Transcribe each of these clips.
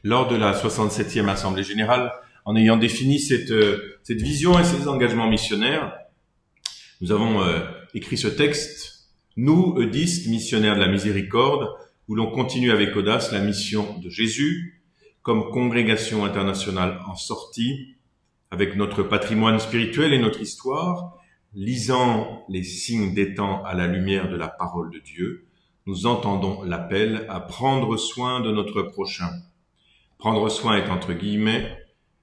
lors de la 67e Assemblée Générale, en ayant défini cette vision et ces engagements missionnaires, nous avons écrit ce texte. Nous, eudistes, missionnaires de la miséricorde, voulons continuer avec audace la mission de Jésus, comme congrégation internationale en sortie, avec notre patrimoine spirituel et notre histoire, lisant les signes des temps à la lumière de la parole de Dieu, nous entendons l'appel à prendre soin de notre prochain. Prendre soin est entre guillemets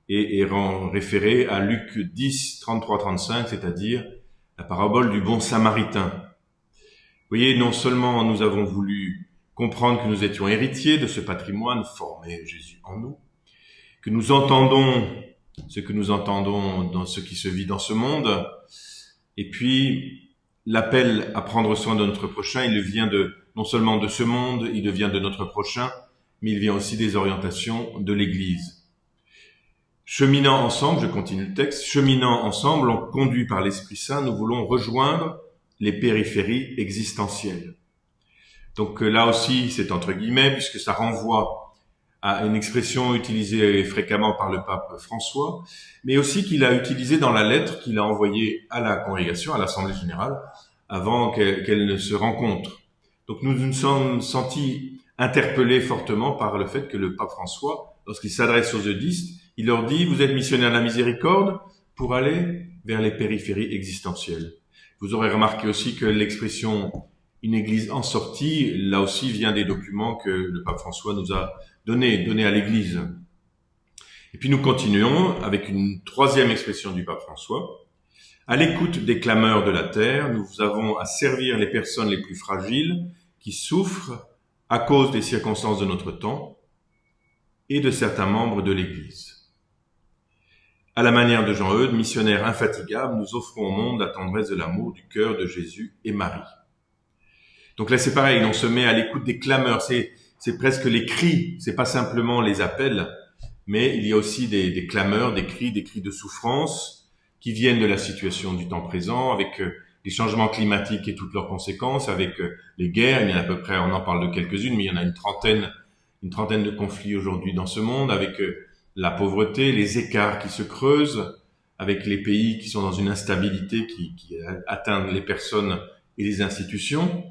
et référé à Luc 10, 33-35, c'est-à-dire la parabole du bon samaritain. Vous voyez, non seulement nous avons voulu comprendre que nous étions héritiers de ce patrimoine formé Jésus en nous, que nous entendons ce que nous entendons dans ce qui se vit dans ce monde, et puis l'appel à prendre soin de notre prochain, il vient non seulement de ce monde, il vient de notre prochain, mais il vient aussi des orientations de l'Église. Cheminant ensemble, je continue le texte, cheminant ensemble, conduits par l'Esprit Saint, nous voulons rejoindre les périphéries existentielles. Donc là aussi, c'est entre guillemets, puisque ça renvoie à une expression utilisée fréquemment par le pape François, mais aussi qu'il a utilisée dans la lettre qu'il a envoyée à la congrégation, à l'Assemblée Générale, avant qu'elle ne se rencontre. Donc nous nous sommes sentis interpellés fortement par le fait que le pape François, lorsqu'il s'adresse aux eudistes, il leur dit « Vous êtes missionnaires de la miséricorde pour aller vers les périphéries existentielles ». Vous aurez remarqué aussi que l'expression « une église en sortie », là aussi vient des documents que le pape François nous a donnés à l'église. Et puis nous continuons avec une troisième expression du pape François. À l'écoute des clameurs de la terre, nous avons à servir les personnes les plus fragiles qui souffrent à cause des circonstances de notre temps et de certains membres de l'Église. À la manière de Jean-Eudes, missionnaire infatigable, nous offrons au monde la tendresse de l'amour du cœur de Jésus et Marie. Donc là, c'est pareil, on se met à l'écoute des clameurs, c'est presque les cris, c'est pas simplement les appels, mais il y a aussi des clameurs, des cris de souffrance qui viennent de la situation du temps présent, avec les changements climatiques et toutes leurs conséquences, avec les guerres, il y en a à peu près, on en parle de quelques-unes, mais il y en a une trentaine de conflits aujourd'hui dans ce monde, avec la pauvreté, les écarts qui se creusent, avec les pays qui sont dans une instabilité qui atteint les personnes et les institutions,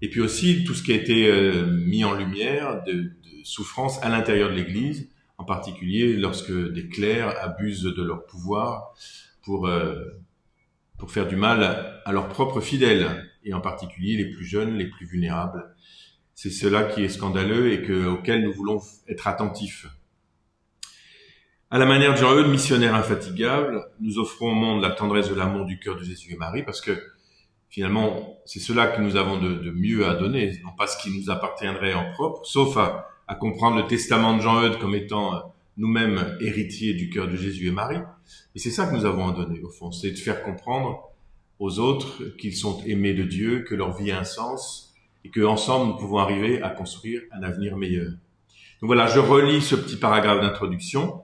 et puis aussi tout ce qui a été mis en lumière de souffrance à l'intérieur de l'Église, en particulier lorsque des clercs abusent de leur pouvoir pour faire du mal à leurs propres fidèles, et en particulier les plus jeunes, les plus vulnérables. C'est cela qui est scandaleux et auquel nous voulons être attentifs. À la manière de Jean-Eudes, missionnaire infatigable, nous offrons au monde la tendresse de l'amour du cœur de Jésus et Marie, parce que finalement, c'est cela que nous avons de mieux à donner, non pas ce qui nous appartiendrait en propre, sauf à comprendre le testament de Jean-Eudes comme étant nous-mêmes héritiers du cœur de Jésus et Marie. Et c'est ça que nous avons à donner, au fond, c'est de faire comprendre aux autres qu'ils sont aimés de Dieu, que leur vie a un sens, et qu'ensemble, nous pouvons arriver à construire un avenir meilleur. Donc voilà, je relis ce petit paragraphe d'introduction.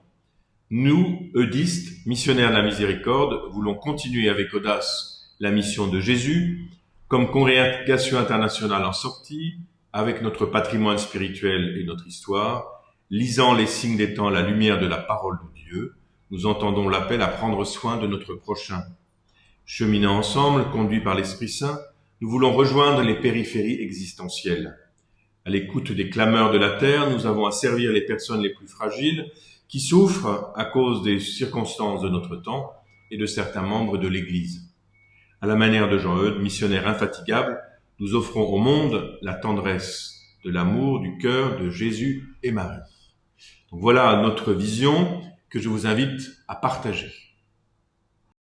Nous, eudistes, missionnaires de la miséricorde, voulons continuer avec audace la mission de Jésus, comme congrégation internationale en sortie, avec notre patrimoine spirituel et notre histoire, lisant les signes des temps à la lumière de la parole de Dieu, nous entendons l'appel à prendre soin de notre prochain. Cheminant ensemble, conduits par l'Esprit Saint, nous voulons rejoindre les périphéries existentielles. À l'écoute des clameurs de la terre, nous avons à servir les personnes les plus fragiles qui souffrent à cause des circonstances de notre temps et de certains membres de l'Église. À la manière de Jean-Eudes, missionnaire infatigable, nous offrons au monde la tendresse de l'amour du cœur de Jésus et Marie. Donc voilà notre vision que je vous invite à partager.